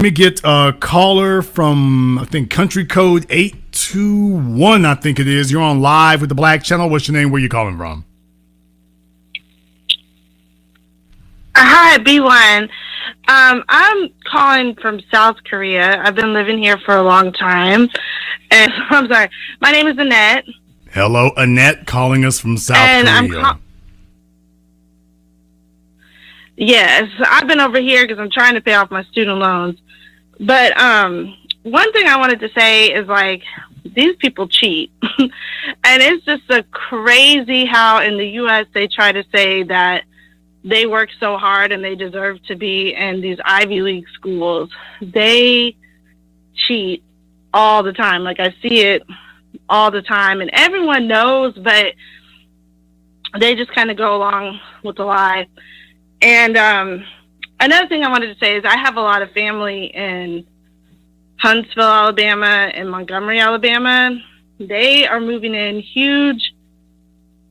me get a caller from, I think, country code 821, I think it is. You're on live with the Black Channel. What's your name? Where you calling from? Hi, B1. I'm calling from South Korea. I've been living here for a long time. And I'm sorry. My name is Annette. Hello, Annette, calling us from South Korea. Yes, I've been over here because I'm trying to pay off my student loans. But one thing I wanted to say is, like, these people cheat. And it's just a crazy how in the U.S. they try to say that they work so hard and they deserve to be in these Ivy League schools. They cheat all the time. Like, I see it all the time, and everyone knows, but they just kind of go along with the lie. And another thing I wanted to say is I have a lot of family in Huntsville, Alabama, and Montgomery, Alabama. They are moving in huge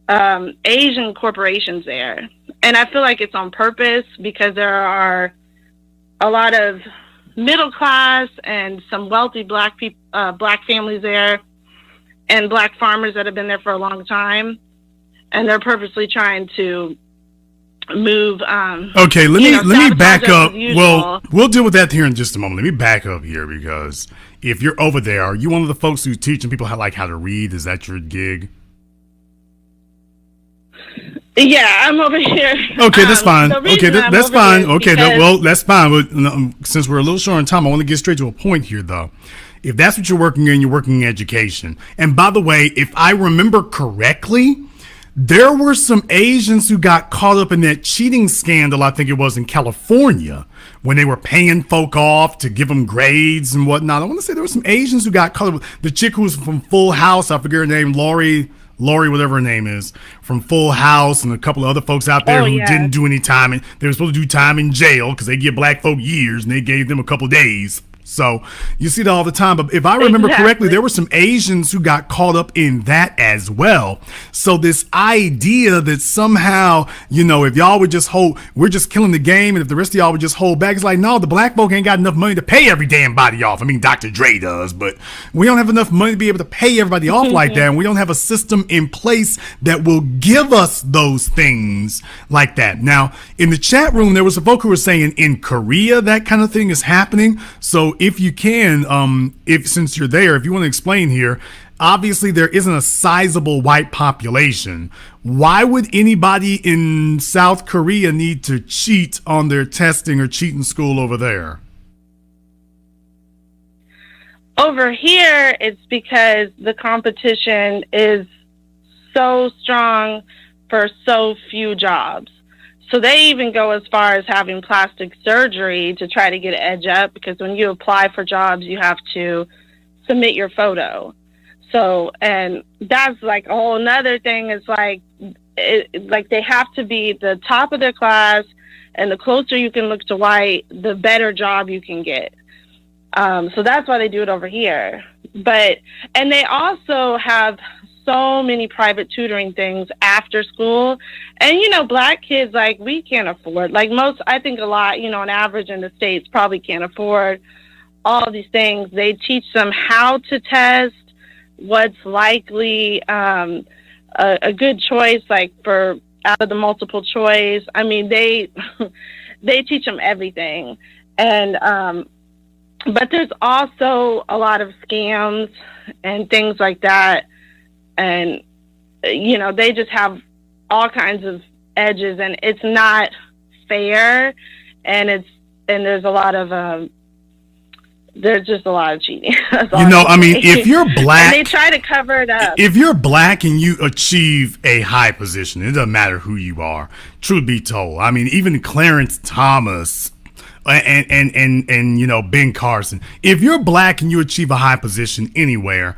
Asian corporations there. And I feel like it's on purpose because there are a lot of middle class and some wealthy black families there, and black farmers that have been there for a long time. And they're purposely trying to move. Okay, let me back up. Well, we'll deal with that here in just a moment. Let me back up here, because if you're over there, are you one of the folks who's teaching people how to read? Is that your gig? Yeah, I'm over here. Okay, that's fine. Okay, that's fine. Okay, well, that's fine. But since we're a little short on time, I want to get straight to a point here, though. If that's what you're working in, you're working in education. And by the way, if I remember correctly, there were some Asians who got caught up in that cheating scandal, I think it was in California, when they were paying folk off to give them grades and whatnot. I want to say there were some Asians who got caught up. The chick who's from Full House, I forget her name, Lori, whatever her name is, from Full House, and a couple of other folks out there who didn't do any time. And they were supposed to do time in jail because they give black folk years, and they gave them a couple of days. So you see that all the time. But if I remember correctly, there were some Asians who got caught up in that as well. So this idea that somehow, if y'all would just we're just killing the game, and if the rest of y'all would just hold back, it's like, no, the black folk ain't got enough money to pay every damn body off. I mean, Dr. Dre does, but we don't have enough money to be able to pay everybody off like that. And we don't have a system in place that will give us those things like that. Now, in the chat room, there was a folk who were saying in Korea, that kind of thing is happening. So if you can, since you're there, if you want to explain here, obviously there isn't a sizable white population. Why would anybody in South Korea need to cheat on their testing or cheat in school over there? Over here, it's because the competition is so strong for so few jobs. So they even go as far as having plastic surgery to try to get an edge up, because when you apply for jobs, you have to submit your photo. So, and that's like a whole nother thing. It's like they have to be the top of their class, and the closer you can look to white, the better job you can get. So that's why they do it over here. And they also have so many private tutoring things after school. And, black kids, like, we can't afford, like I think a lot, on average in the States probably can't afford all of these things. They teach them how to test, what's likely a good choice, like for out of the multiple choice. I mean, they teach them everything. And, but there's also a lot of scams and things like that. And, they just have all kinds of edges, and it's not fair. And there's a lot of, there's just a lot of cheating. I mean, if you're black, and they try to cover it up. If you're black and you achieve a high position, it doesn't matter who you are, truth be told. I mean, even Clarence Thomas and Ben Carson, if you're black and you achieve a high position anywhere,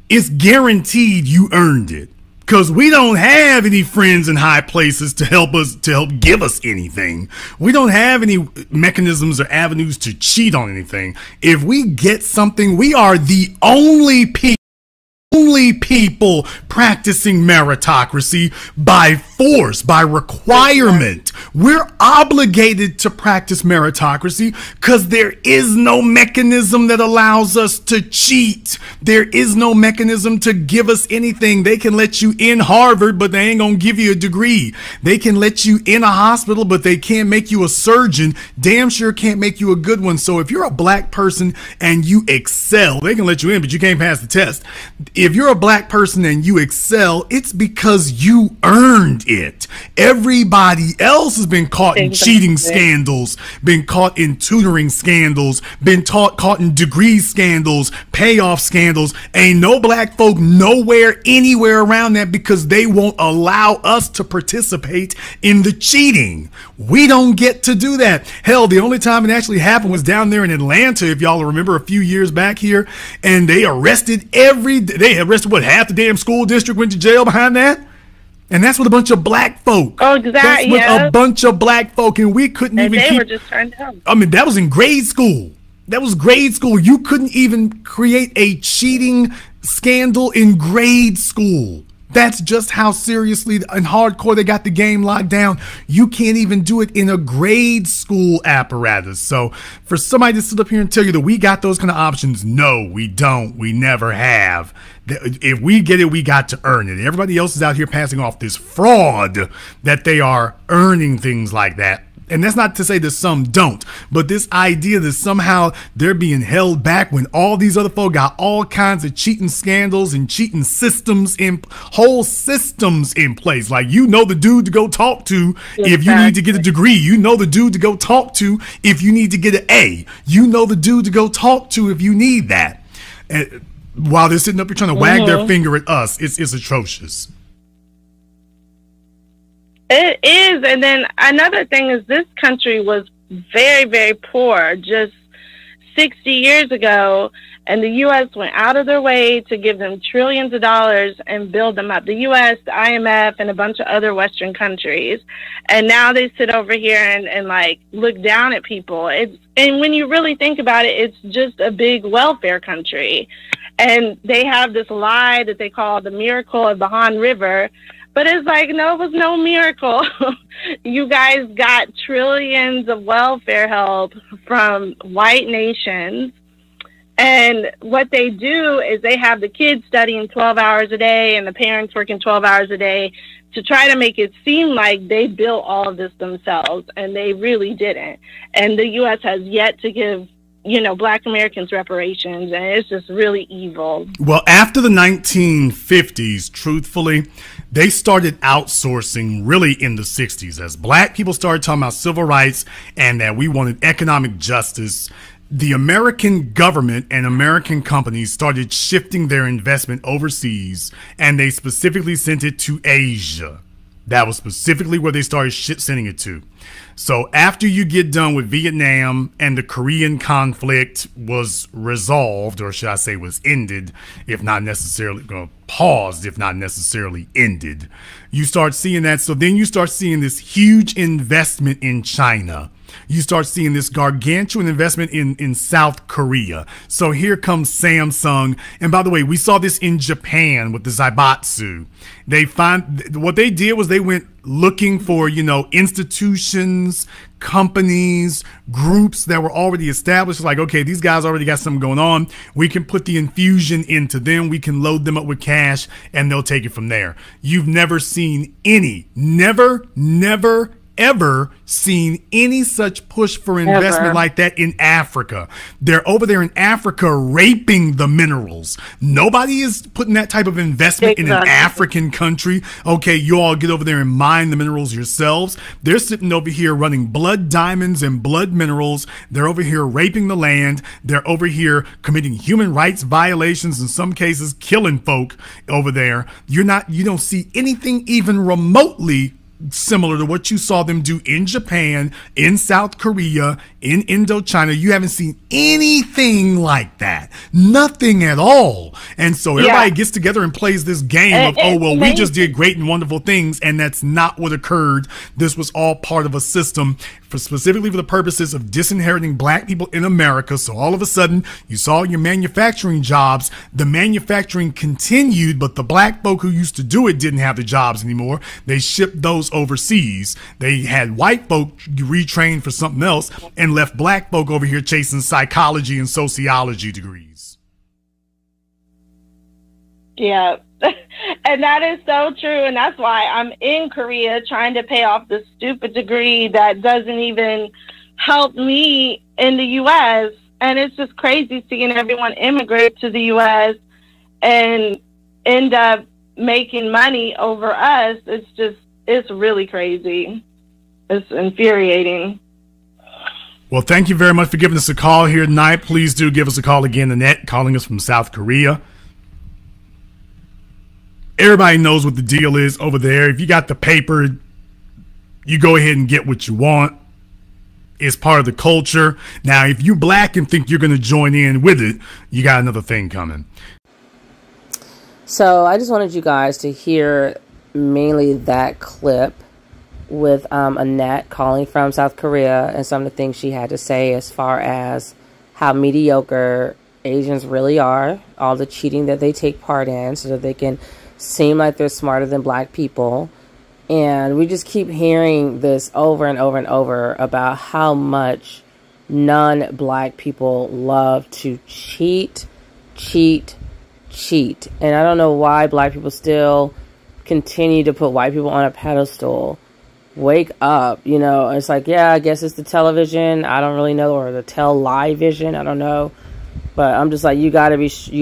it's guaranteed you earned it, because we don't have any friends in high places to help give us anything. We don't have any mechanisms or avenues to cheat on anything. If we get something, we are the only people practicing meritocracy by force, by requirement. We're obligated to practice meritocracy because there is no mechanism that allows us to cheat. There is no mechanism to give us anything. They can let you in Harvard, but they ain't gonna give you a degree. They can let you in a hospital, but they can't make you a surgeon. Damn sure can't make you a good one. So if you're a black person and you excel, they can let you in, but you can't pass the test. If you're a black person and you excel, it's because you earned it. Everybody else has been caught in cheating scandals, been caught in tutoring scandals, been caught in degree scandals, payoff scandals. Ain't no black folk nowhere, anywhere around that because they won't allow us to participate in the cheating. We don't get to do that. Hell, the only time it actually happened was down there in Atlanta, if y'all remember a few years back here, and they arrested what, half the damn school district went to jail behind that? And that's with a bunch of black folk. Oh, exactly. That's with a bunch of black folk, and we couldn't even they were just trying to help. I mean, that was in grade school. That was grade school. You couldn't even create a cheating scandal in grade school. That's just how seriously and hardcore they got the game locked down. You can't even do it in a grade school apparatus. So for somebody to sit up here and tell you that we got those kind of options, no, we don't. We never have. If we get it, we got to earn it. Everybody else is out here passing off this fraud that they are earning things like that. And that's not to say that some don't, but this idea that somehow they're being held back when all these other folk got all kinds of cheating scandals and cheating systems whole systems in place. Like, you know the dude to go talk to if you need to get a degree. You know the dude to go talk to if you need to get an A. You know the dude to go talk to if you need that. And while they're sitting up here trying to wag their finger at us, it's atrocious. It is. And then another thing is this country was very, very poor just 60 years ago, and the U.S. went out of their way to give them trillions of dollars and build them up. The U.S., the IMF, and a bunch of other Western countries. And now they sit over here and like look down at people. And when you really think about it, it's just a big welfare country. And they have this lie that they call the miracle of the Han River. But it's like, no, it was no miracle. You guys got trillions of welfare help from white nations. And what they do is they have the kids studying 12 hours a day and the parents working 12 hours a day to try to make it seem like they built all of this themselves. And they really didn't. And the U.S. has yet to give, you know, Black Americans reparations, and it's just really evil. Well, after the 1950s, truthfully, they started outsourcing really in the 60s. As Black people started talking about civil rights and that we wanted economic justice, the American government and American companies started shifting their investment overseas, and they specifically sent it to Asia. That was specifically where they started sending it to. So after you get done with Vietnam and the Korean conflict was resolved, or should I say was ended, if not necessarily paused, if not necessarily ended, you start seeing that. So then you start seeing this huge investment in China. You start seeing this gargantuan investment in South Korea. So here comes Samsung. And by the way, we saw this in Japan with the Zaibatsu. What they did was they went looking for, you know, institutions, companies, groups that were already established. Like, okay, these guys already got something going on. We can put the infusion into them. We can load them up with cash and they'll take it from there. You've never seen ever seen any such push for investment like that in Africa. They're over there in Africa raping the minerals. Nobody is putting that type of investment in an African country. Okay, you all get over there and mine the minerals yourselves. They're sitting over here running blood diamonds and blood minerals. They're over here raping the land. They're over here committing human rights violations, in some cases killing folk over there. You don't see anything even remotely similar to what you saw them do in Japan, in South Korea, in Indochina. You haven't seen anything like that. Nothing at all. And so everybody gets together and plays this game of, oh, well, we just did great and wonderful things, and that's not what occurred. This was all part of a system specifically for the purposes of disinheriting black people in America. So all of a sudden, you saw your manufacturing jobs. The manufacturing continued, but the black folk who used to do it didn't have the jobs anymore. They shipped those overseas. They had white folk retrained for something else and left black folk over here chasing psychology and sociology degrees. Yeah. And that is so true. And that's why I'm in Korea trying to pay off this stupid degree that doesn't even help me in the U.S. And it's just crazy seeing everyone immigrate to the U.S. and end up making money over us. It's really crazy. It's infuriating. Well, thank you very much for giving us a call here tonight. Please do give us a call again, Annette, calling us from South Korea. Everybody knows what the deal is over there. If you got the paper, you go ahead and get what you want. It's part of the culture. Now, if you're black and think you're going to join in with it, you got another thing coming. So I just wanted you guys to hear mainly that clip with Annette calling from South Korea and some of the things she had to say as far as how mediocre Asians really are, all the cheating that they take part in so that they can seem like they're smarter than black people. And we just keep hearing this over and over and over about how much non-black people love to cheat. And I don't know why black people still continue to put white people on a pedestal. Wake up, you know. It's like, yeah, I guess it's the television, I don't really know, or the live vision, I don't know. But I'm just like, you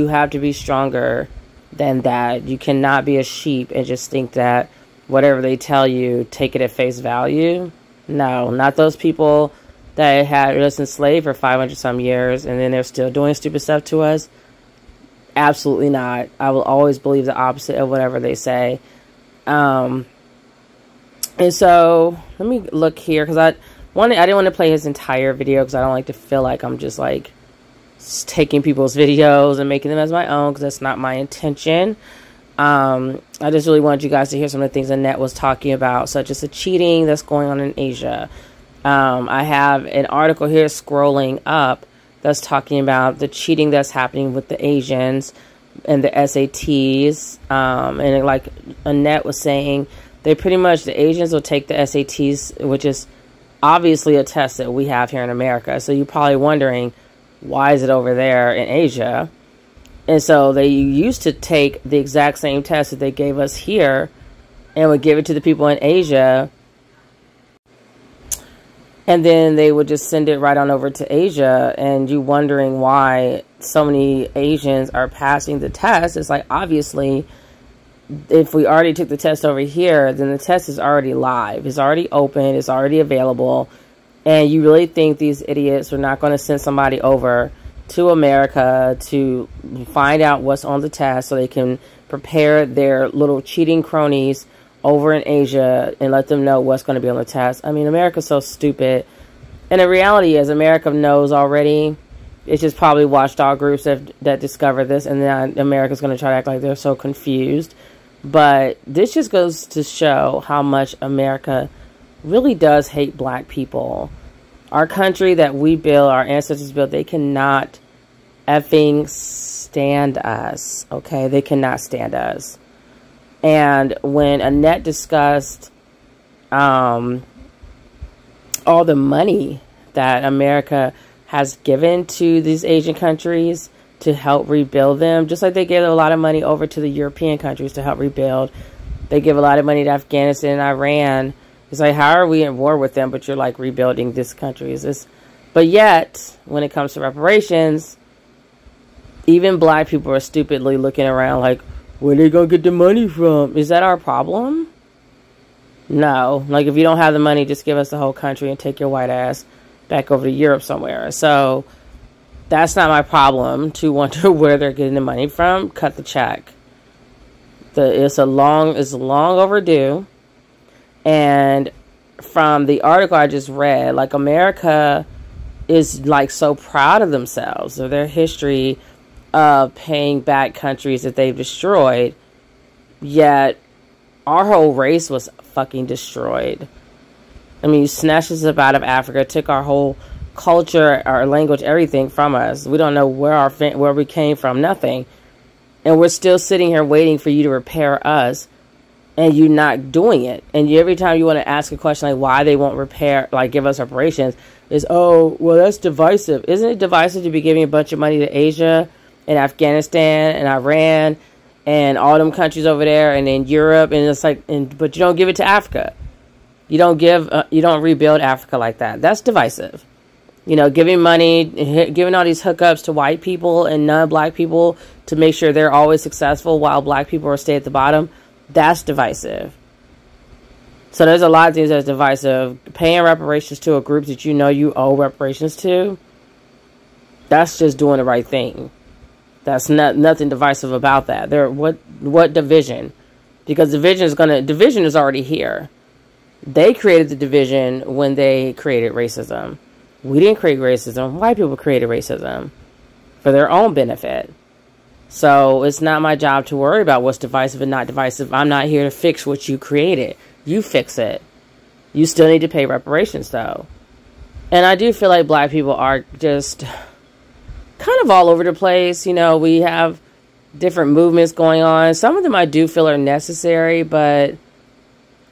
have to be stronger than that. You cannot be a sheep and just think that whatever they tell you, take it at face value. No, not those people that had us enslaved for 500 some years and then they're still doing stupid stuff to us. Absolutely not. I will always believe the opposite of whatever they say. And so let me look here, because I didn't want to play his entire video because I don't like to feel like I'm just like taking people's videos and making them as my own, because that's not my intention. I just really wanted you guys to hear some of the things Annette was talking about, such as the cheating that's going on in Asia. I have an article here scrolling up that's talking about the cheating that's happening with the Asians and the SATs. And like Annette was saying, the Asians will take the SATs, which is obviously a test that we have here in America. So you're probably wondering, why is it over there in Asia? And so they used to take the exact same test that they gave us here and would give it to the people in Asia. And then they would just send it right on over to Asia. And you wondering why so many Asians are passing the test. It's like, obviously, if we already took the test over here, then the test is already live. It's already open. It's already available. And you really think these idiots are not going to send somebody over to America to find out what's on the test so they can prepare their little cheating cronies over in Asia and let them know what's going to be on the test? I mean, America's so stupid. And the reality is, America knows already. It's just probably watchdog groups that discover this, and then America's going to try to act like they're so confused. But this just goes to show how much America really does hate black people. Our country that we built, our ancestors built, they cannot effing stand us, okay? They cannot stand us. And when Annette discussed all the money that America has given to these Asian countries to help rebuild them, just like they gave a lot of money over to the European countries to help rebuild. They give a lot of money to Afghanistan and Iran. It's like, how are we in war with them, but you're like rebuilding this country? But yet, when it comes to reparations, even black people are stupidly looking around like, where they gonna get the money from? Is that our problem? No. Like, if you don't have the money, just give us the whole country and take your white ass back over to Europe somewhere. So that's not my problem to wonder where they're getting the money from. Cut the check. It's long overdue. And from the article I just read, like, America is like so proud of themselves, of their history of paying back countries that they've destroyed, yet our whole race was fucking destroyed. I mean, you snatched us up out of Africa, took our whole culture, our language, everything from us. We don't know where we came from, nothing. And we're still sitting here waiting for you to repair us, and you not doing it. And every time you want to ask a question like why they won't repair, like give us reparations, is, oh, well, that's divisive. Isn't it divisive to be giving a bunch of money to Asia and Afghanistan and Iran and all them countries over there, and then Europe, and it's like, but you don't give it to Africa. You don't rebuild Africa like that. That's divisive. You know, giving money, giving all these hookups to white people and non-black people to make sure they're always successful while black people are stay at the bottom. That's divisive. So there's a lot of things that's divisive. Paying reparations to a group that you know you owe reparations to, that's just doing the right thing. That's nothing divisive about that. What division? Because division is already here. They created the division when they created racism. We didn't create racism. White people created racism for their own benefit. So it's not my job to worry about what's divisive and not divisive. I'm not here to fix what you created. You fix it. You still need to pay reparations, though. And I do feel like black people are just kind of all over the place. You know, we have different movements going on. Some of them I do feel are necessary, but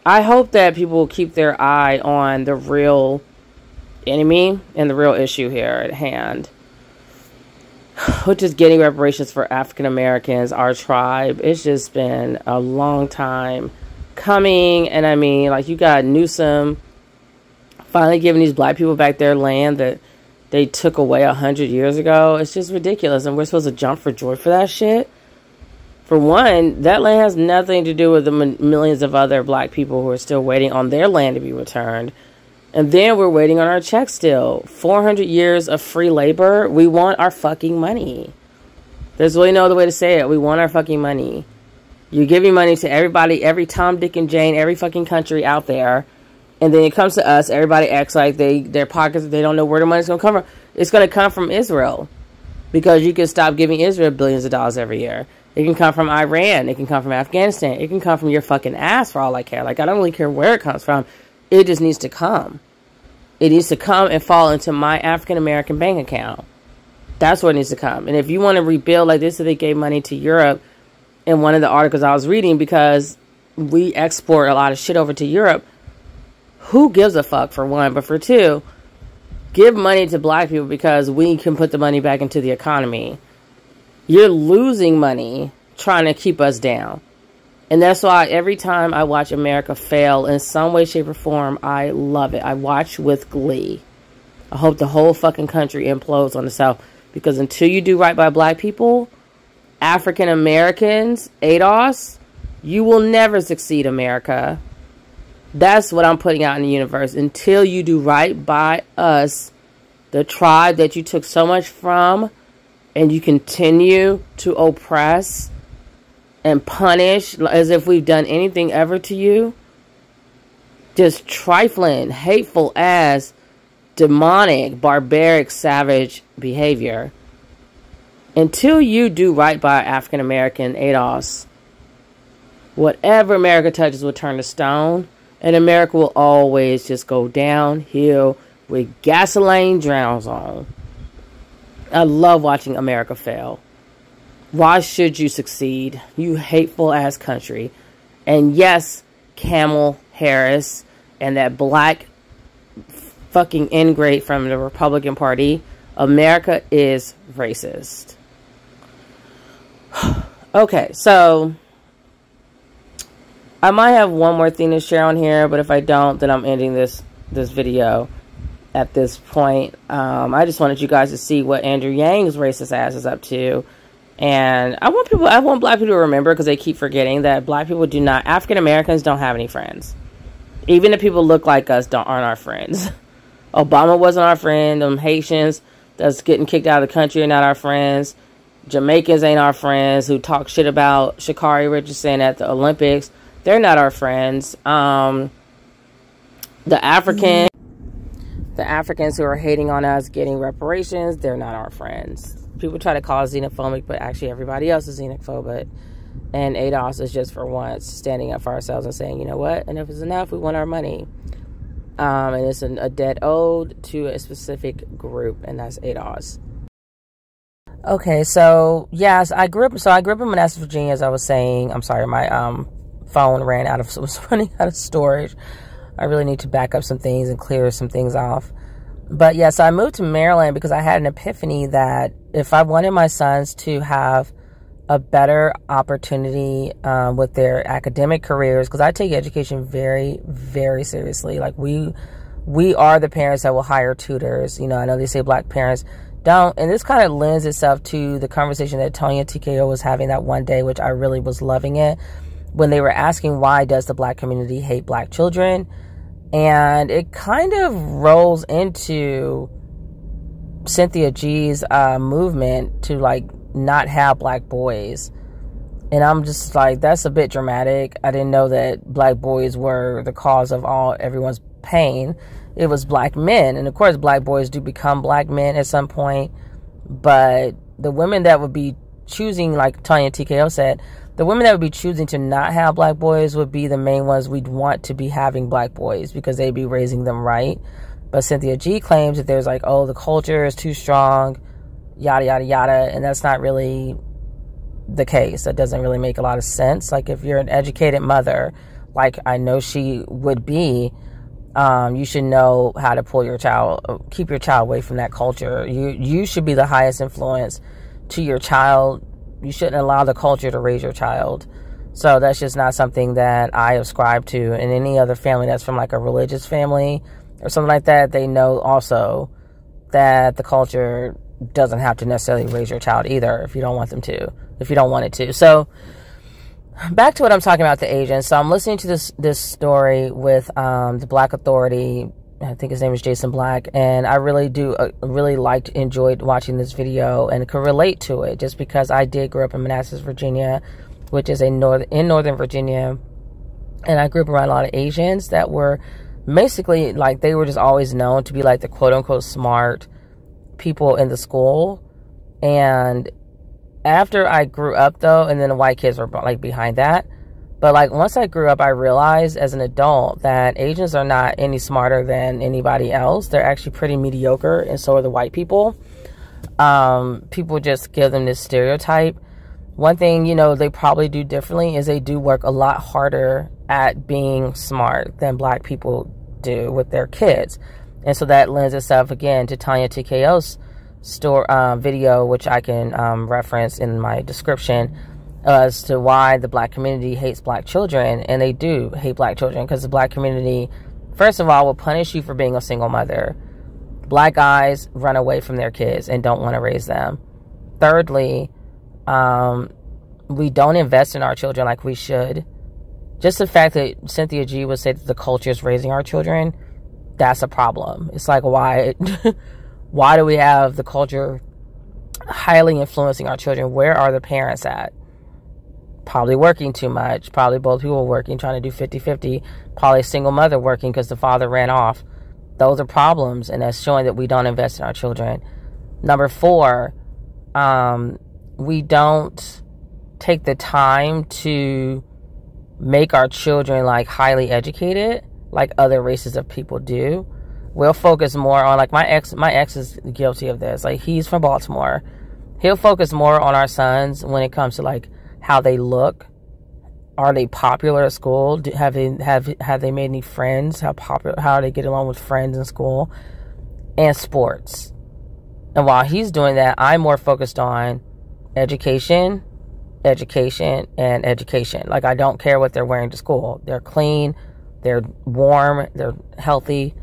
I hope that people will keep their eye on the real enemy and the real issue here at hand, which is getting reparations for African Americans, our tribe. It's just been a long time coming. And I mean, like, you got Newsom finally giving these black people back their land that they took away 100 years ago. It's just ridiculous. And we're supposed to jump for joy for that shit. For one, that land has nothing to do with the millions of other black people who are still waiting on their land to be returned. And then we're waiting on our check still. 400 years of free labor. We want our fucking money. There's really no other way to say it. We want our fucking money. You're giving money to everybody, every Tom, Dick, and Jane, every fucking country out there. And then it comes to us. Everybody acts like their pockets, they don't know where the money's going to come from. It's going to come from Israel. Because you can stop giving Israel billions of dollars every year. It can come from Iran. It can come from Afghanistan. It can come from your fucking ass for all I care. Like, I don't really care where it comes from. It just needs to come. It needs to come and fall into my African-American bank account. That's where it needs to come. And if you want to rebuild like this, so they gave money to Europe in one of the articles I was reading, because we export a lot of shit over to Europe. Who gives a fuck, for one? But for two, give money to black people because we can put the money back into the economy. You're losing money trying to keep us down. And that's why every time I watch America fail in some way, shape, or form, I love it. I watch with glee. I hope the whole fucking country implodes on itself. Because until you do right by black people, African Americans, ADOS, you will never succeed, America. That's what I'm putting out in the universe. Until you do right by us, the tribe that you took so much from, and you continue to oppress and punish as if we've done anything ever to you. Just trifling, hateful ass, demonic, barbaric, savage behavior. Until you do right by African American ADOS, whatever America touches will turn to stone, and America will always just go downhill with gasoline drowns on. I love watching America fail. Why should you succeed, you hateful ass country? And yes, Kamala Harris and that black fucking ingrate from the Republican Party, America is racist. Okay, so I might have one more thing to share on here, but if I don't, then I'm ending this video at this point. I just wanted you guys to see what Andrew Yang's racist ass is up to. And I want black people to remember, because they keep forgetting that black people African Americans don't have any friends. Even the people who look like us aren't our friends. Obama wasn't our friend. Them Haitians that's getting kicked out of the country are not our friends. Jamaicans ain't our friends who talk shit about Sha'Carri Richardson at the Olympics. They're not our friends. the Africans who are hating on us getting reparations, they're not our friends. People try to call us xenophobic, but actually everybody else is xenophobic. And ADOS is just for once standing up for ourselves and saying, you know what, enough is enough, we want our money. And it's a debt owed to a specific group, and that's ADOS. Okay, so yes, I grew up in Manassas, Virginia, as I was saying. I'm sorry, my phone was running out of storage. I really need to back up some things and clear some things off. But yes, I moved to Maryland because I had an epiphany that if I wanted my sons to have a better opportunity with their academic careers, because I take education very, very seriously. Like we are the parents that will hire tutors. You know, I know they say black parents don't, and this kind of lends itself to the conversation that Tonya TKO was having that one day, which I really was loving it, when they were asking why does the black community hate black children. And it kind of rolls into Cynthia G's movement to like not have black boys. And I'm just like, that's a bit dramatic. I didn't know that black boys were the cause of everyone's pain. It was black men. And of course, black boys do become black men at some point. But the women that would be choosing, like Tonya TKO said, the women that would be choosing to not have black boys would be the main ones we'd want to be having black boys because they'd be raising them right. But Cynthia G claims that there's like, oh, the culture is too strong, yada, yada, yada. And that's not really the case. That doesn't really make a lot of sense. Like if you're an educated mother, like I know she would be, you should know how to keep your child away from that culture. You should be the highest influence to your child. You shouldn't allow the culture to raise your child. So that's just not something that I ascribe to. And any other family that's from like a religious family or something like that, they know also that the culture doesn't have to necessarily raise your child either if you don't want them to, if you don't want it to. So back to what I'm talking about, the Asians. So I'm listening to this story with the Black Authority. I think his name is Jason Black, and I really enjoyed watching this video and could relate to it just because I did grow up in Manassas, Virginia, which is in Northern Virginia, and I grew up around a lot of Asians that were basically like, they were just always known to be like the quote-unquote smart people in the school. And after I grew up though, and then the white kids were like behind that, but like once I grew up, I realized as an adult that Asians are not any smarter than anybody else. They're actually pretty mediocre, and so are the white people. People just give them this stereotype. One thing, you know, they probably do differently is they do work a lot harder at being smart than black people do with their kids. And so that lends itself again to Tonya TKO's video, which I can reference in my description, as to why the black community hates black children. And they do hate black children because the black community, first of all, will punish you for being a single mother. Black guys run away from their kids and don't want to raise them. Thirdly, we don't invest in our children like we should. Just the fact that Cynthia G would say that the culture is raising our children, that's a problem. It's like, why why do we have the culture highly influencing our children? Where are the parents at? Probably working too much. Probably both people working, trying to do 50-50. Probably a single mother working because the father ran off. Those are problems, and that's showing that we don't invest in our children. Number 4, we don't take the time to make our children like highly educated like other races of people do. We'll focus more on, like my ex is guilty of this. Like, he's from Baltimore. He'll focus more on our sons when it comes to like how they look. Are they popular at school? Have they made any friends? How do they get along with friends in school? And sports. And while he's doing that, I'm more focused on education, and education. Like, I don't care what they're wearing to school. They're clean, they're warm, they're healthy,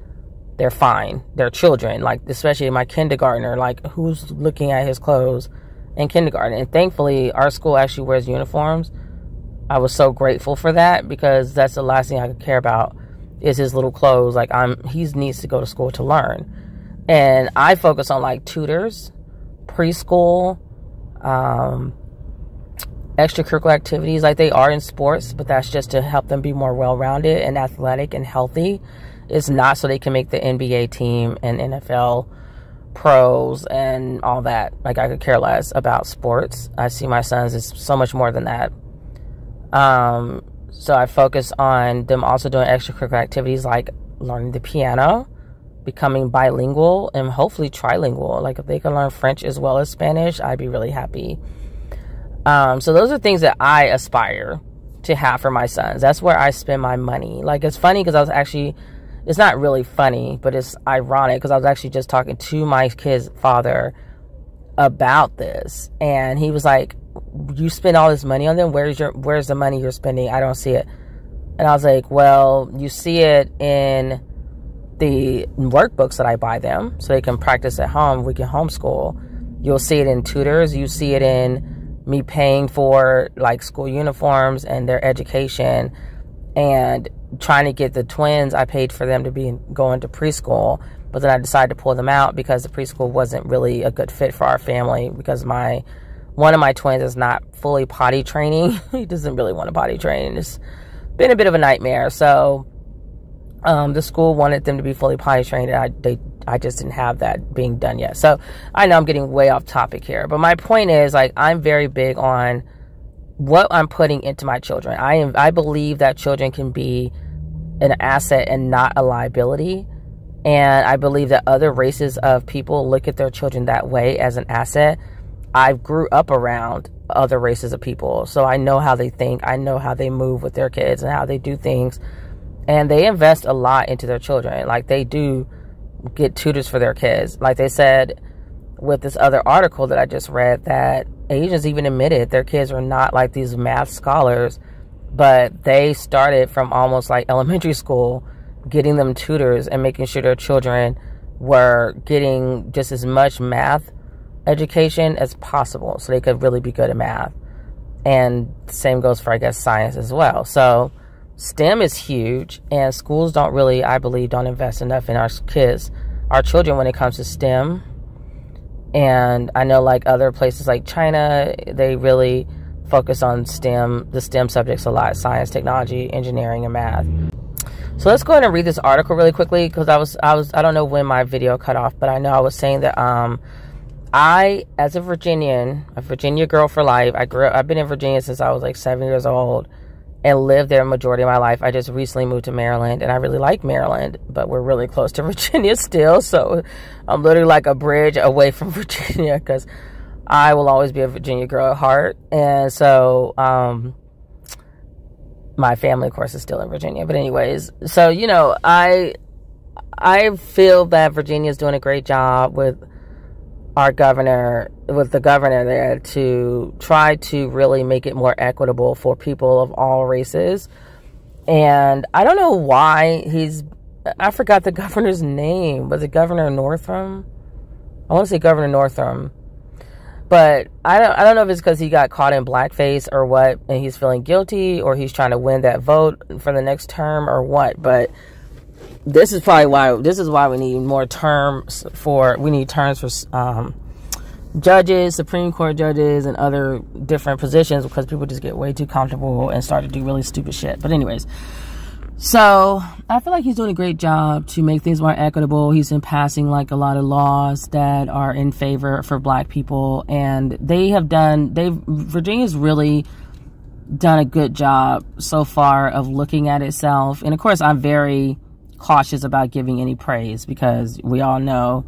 they're fine. They're children. Like, especially my kindergartner, like, who's looking at his clothes in kindergarten? And thankfully, our school actually wears uniforms. I was so grateful for that, because that's the last thing I could care about is his little clothes. Like, he needs to go to school to learn. And I focus on like tutors, preschool, extracurricular activities. Like, they are in sports, but that's just to help them be more well-rounded and athletic and healthy. It's not so they can make the NBA team and NFL pros and all that. Like, I could care less about sports. I see my sons as so much more than that. So I focus on them also doing extracurricular activities like learning the piano, becoming bilingual, and hopefully trilingual. Like, if they can learn French as well as Spanish, I'd be really happy. So those are things that I aspire to have for my sons. That's where I spend my money. Like, it's funny because I was actually, it's not really funny, but it's ironic because I was actually just talking to my kid's father about this, and he was like, you spend all this money on them, where's the money you're spending? I don't see it. And I was like, well, you see it in the workbooks that I buy them so they can practice at home. We can homeschool. You'll see it in tutors. You see it in me paying for like school uniforms and their education, and trying to get the twins. I paid for them to be going to preschool, but then I decided to pull them out because the preschool wasn't really a good fit for our family because one of my twins is not fully potty training. He doesn't really want to potty train. It's been a bit of a nightmare. So the school wanted them to be fully potty trained, and I just didn't have that being done yet. So I know I'm getting way off topic here, but my point is, like, I'm very big on what I'm putting into my children. I believe that children can be an asset and not a liability. And I believe that other races of people look at their children that way, as an asset. I grew up around other races of people, so I know how they think. I know how they move with their kids and how they do things. And they invest a lot into their children. Like, they do get tutors for their kids. Like they said with this other article that I just read, that Asians even admitted their kids are not like these math scholars, but they started from almost like elementary school, getting them tutors and making sure their children were getting just as much math education as possible so they could really be good at math. And same goes for, I guess, science as well. So STEM is huge, and schools don't really, I believe, don't invest enough in our kids, our children, when it comes to STEM. And I know, like, other places like China, they really focus on STEM, the STEM subjects a lot: science, technology, engineering, and math. So let's go ahead and read this article really quickly, because I don't know when my video cut off, but I know I was saying that I, as a Virginian, a Virginia girl for life, I've been in Virginia since I was like 7 years old and lived there a majority of my life. I just recently moved to Maryland, and I really like Maryland, but we're really close to Virginia still, so I'm literally like a bridge away from Virginia, because I will always be a Virginia girl at heart. And so my family, of course, is still in Virginia, but anyways, so, you know, I feel that Virginia is doing a great job with the governor there, to try to really make it more equitable for people of all races. And I don't know why I forgot the governor's name. Was it Governor Northam? I want to say Governor Northam. But I don't know if it's because he got caught in blackface or what, and he's feeling guilty, or he's trying to win that vote for the next term, or what. But this is why we need more terms for judges, Supreme Court judges, and other different positions, because people just get way too comfortable and start to do really stupid shit. But anyways, so I feel like he's doing a great job to make things more equitable. He's been passing like a lot of laws that are in favor for black people, and Virginia's really done a good job so far of looking at itself. And of course, I'm very cautious about giving any praise, because we all know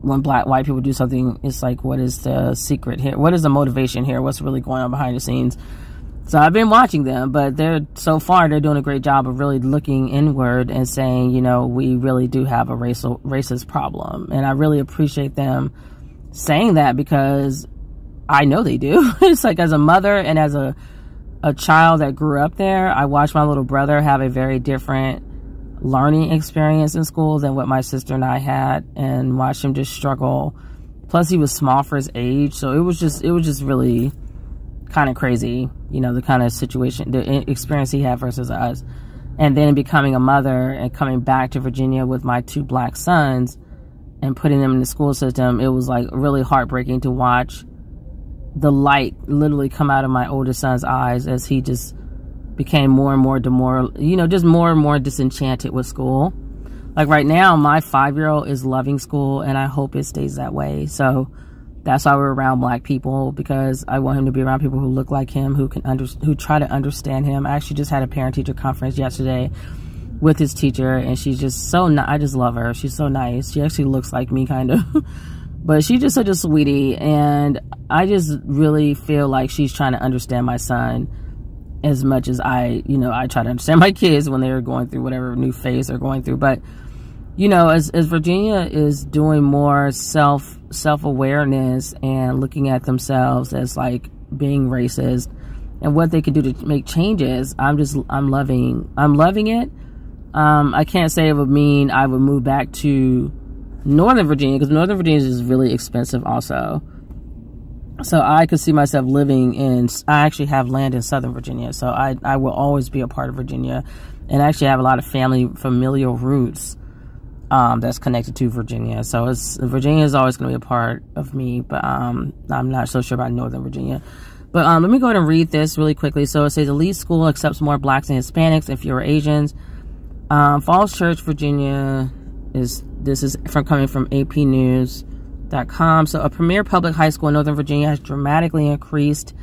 when white people do something, it's like, what is the secret here? What is the motivation here? What's really going on behind the scenes? So I've been watching them, but so far they're doing a great job of really looking inward and saying, you know, we really do have a racist problem. And I really appreciate them saying that, because I know they do. It's like, as a mother and as a child that grew up there, I watched my little brother have a very different learning experience in school than what my sister and I had, and watched him just struggle. Plus, he was small for his age, so it was just really kind of crazy, you know, the kind of situation, the experience he had versus us. And then becoming a mother and coming back to Virginia with my 2 black sons and putting them in the school system, it was like really heartbreaking to watch the light literally come out of my oldest son's eyes as he just became more and more more and more disenchanted with school. Like right now, my 5-year-old is loving school, and I hope it stays that way. So that's why we're around black people, because I want him to be around people who look like him, who try to understand him. I actually just had a parent-teacher conference yesterday with his teacher, and she's just so I just love her. She's so nice. She actually looks like me, kind of. But she's just such a sweetie, and I just really feel like she's trying to understand my son as much as I try to understand my kids when they're going through whatever new phase they're going through. But, as Virginia is doing more self-awareness and looking at themselves as like being racist and what they can do to make changes, I'm loving it. I can't say it would mean I would move back to Northern Virginia, because Northern Virginia is really expensive also. So I could see myself living I actually have land in Southern Virginia, so I will always be a part of Virginia, and I actually have a lot of familial roots that's connected to Virginia. So Virginia is always going to be a part of me, but I'm not so sure about Northern Virginia. But let me go ahead and read this really quickly. So it says, the lead school accepts more blacks and Hispanics and fewer Asians. Falls Church, Virginia this is coming from apnews.com. So a premier public high school in Northern Virginia has dramatically increased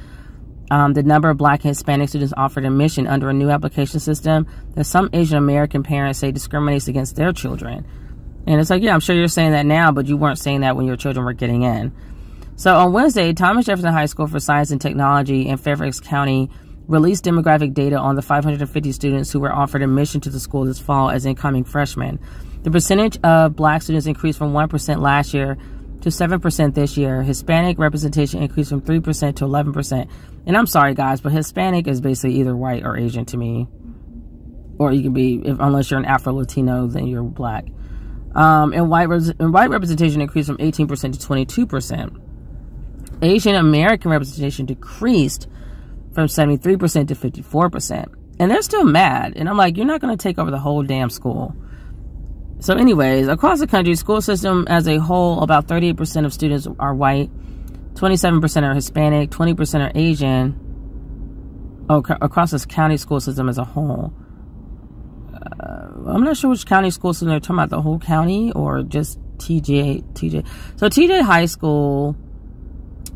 the number of black and Hispanic students offered admission under a new application system that some Asian American parents say discriminates against their children. And it's like, yeah, I'm sure you're saying that now, but you weren't saying that when your children were getting in. So on Wednesday, Thomas Jefferson High School for Science and Technology in Fairfax County released demographic data on the 550 students who were offered admission to the school this fall as incoming freshmen. The percentage of black students increased from 1% last year to 7% this year. Hispanic representation increased from 3% to 11%. And I'm sorry, guys, but Hispanic is basically either white or Asian to me. Or you can be, unless you're an Afro-Latino, then you're black. And white representation increased from 18% to 22%. Asian American representation decreased from 73% to 54%. And they're still mad. And I'm like, you're not going to take over the whole damn school. So anyways, across the country, school system as a whole, about 38% of students are white, 27% are Hispanic, 20% are Asian. Across this county school system as a whole. I'm not sure which county school system they're talking about, the whole county or just TJ. So TJ High School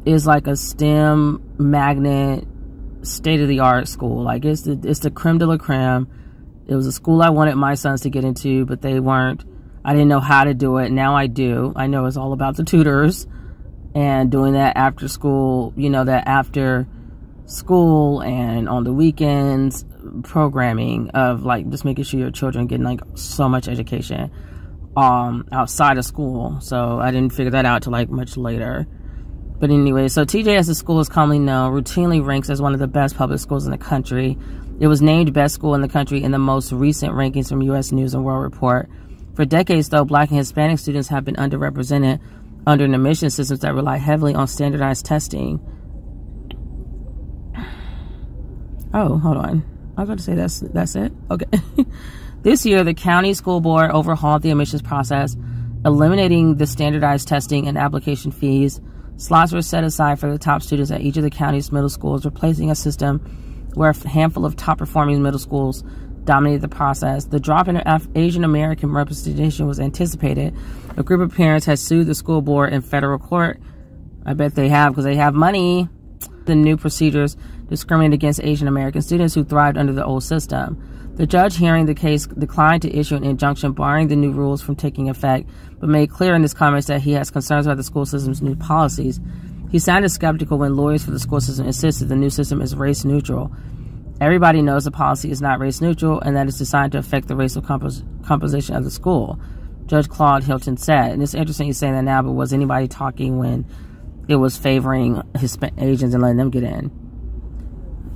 is like a STEM magnet, state-of-the-art school. Like it's the creme de la creme. It was a school I wanted my sons to get into, but they weren't. I didn't know how to do it. Now I do. I know it's all about the tutors and doing that after school, that after school and on the weekends programming of like just making sure your children getting like so much education outside of school. So I didn't figure that out till like much later. But anyway, so TJ, as the school is commonly known, routinely ranks as one of the best public schools in the country. It was named best school in the country in the most recent rankings from U.S. News and World Report. For decades, though, black and Hispanic students have been underrepresented under an admission systems that rely heavily on standardized testing. Oh, hold on. I was about to say that's it. Okay. This year, the county school board overhauled the admissions process, eliminating the standardized testing and application fees. Slots were set aside for the top students at each of the county's middle schools, replacing a system where a handful of top-performing middle schools dominated the process. The drop in Asian American representation was anticipated. A group of parents has sued the school board in federal court. I bet they have, because they have money. The new procedures discriminate against Asian American students who thrived under the old system. The judge hearing the case declined to issue an injunction barring the new rules from taking effect, but made clear in his comments that he has concerns about the school system's new policies. He sounded skeptical when lawyers for the school system insisted the new system is race neutral. Everybody knows the policy is not race neutral and that it's designed to affect the racial composition of the school, Judge Claude Hilton said. And it's interesting he's saying that now, but was anybody talking when it was favoring Asians and letting them get in?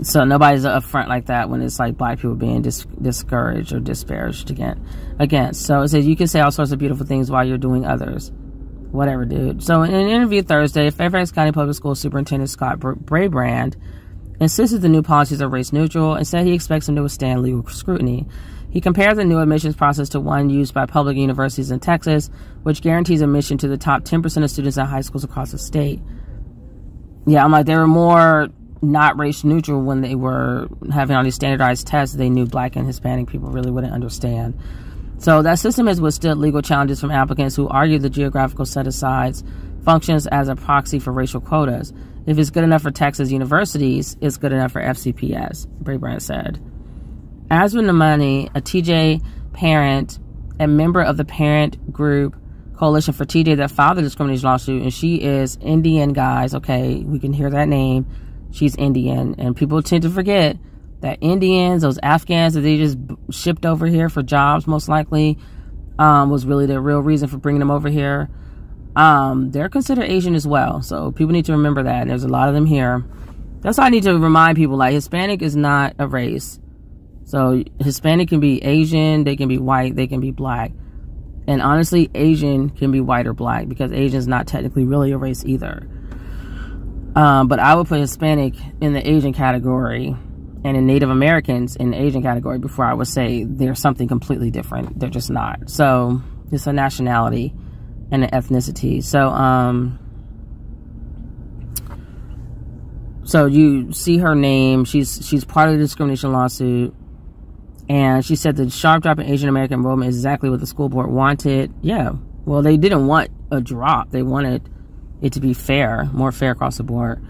So nobody's upfront like that when it's like black people being discouraged or disparaged against. So it says you can say all sorts of beautiful things while you're doing others. Whatever, dude. So in an interview Thursday, Fairfax County Public School Superintendent Scott Brabrand insisted the new policies are race neutral and said he expects them to withstand legal scrutiny. He compared the new admissions process to one used by public universities in Texas, which guarantees admission to the top 10% of students at high schools across the state. Yeah, I'm like, they were more not race neutral when they were having all these standardized tests they knew black and Hispanic people really wouldn't understand. So that system has withstood legal challenges from applicants who argue the geographical set-asides functions as a proxy for racial quotas. If it's good enough for Texas universities, it's good enough for FCPS, Brabrandt said. Aswin Namani, a TJ parent and member of the parent group Coalition for TJ that filed the discrimination lawsuit, and she is Indian, guys. Okay, we can hear that name. She's Indian, and people tend to forget that Indians, those Afghans that they just shipped over here for jobs, most likely, was really the real reason for bringing them over here. They're considered Asian as well, so people need to remember that. There's a lot of them here. That's why I need to remind people, like, Hispanic is not a race. So Hispanic can be Asian, they can be white, they can be black. And honestly, Asian can be white or black, because Asian is not technically really a race either. But I would put Hispanic in the Asian category, and in Native Americans in the Asian category, before I would say they're something completely different. They're just not. So it's a nationality and an ethnicity. So you see her name. She's part of the discrimination lawsuit. And she said the sharp drop in Asian American enrollment is exactly what the school board wanted. Yeah. Well, they didn't want a drop. They wanted it to be fair, more fair across the board.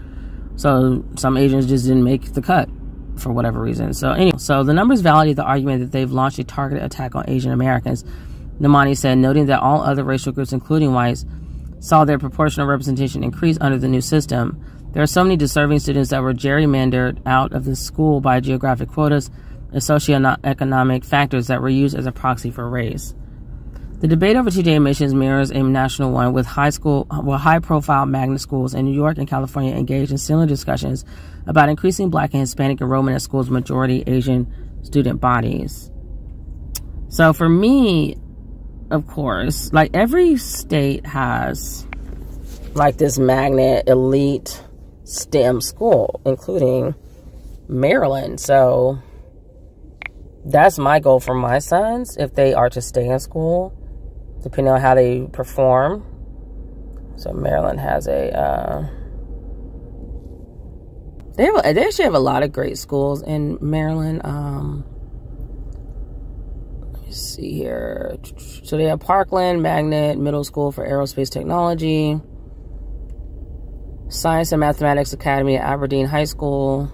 So some Asians just didn't make the cut for whatever reason. So anyway, so the numbers validate the argument that they've launched a targeted attack on Asian Americans, Namani said, noting that all other racial groups, including whites, saw their proportional representation increase under the new system. There are so many deserving students that were gerrymandered out of the school by geographic quotas and socioeconomic factors that were used as a proxy for race. The debate over TJ admissions mirrors a national one, with high-profile magnet schools in New York and California engaged in similar discussions about increasing Black and Hispanic enrollment at schools' majority Asian student bodies. So for me, of course, like, every state has like this magnet elite STEM school, including Maryland. So that's my goal for my sons, if they are to stay in school, depending on how they perform. So Maryland has a they actually have a lot of great schools in Maryland. Let me see here. So they have Parkland Magnet Middle School for Aerospace Technology, Science and Mathematics Academy at Aberdeen High School.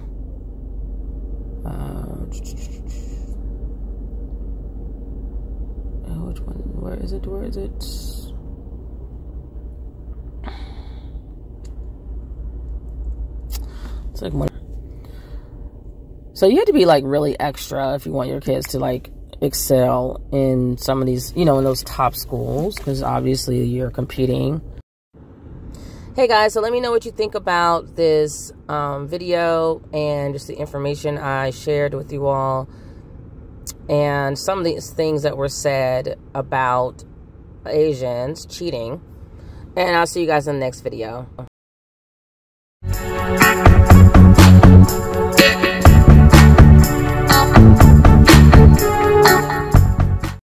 Which one? Where is it? Where is it? It's like one. So you have to be like really extra if you want your kids to like excel in some of these, you know, in those top schools, because obviously you're competing. Hey guys, so let me know what you think about this video and just the information I shared with you all, and some of these things that were said about Asians cheating. And I'll see you guys in the next video.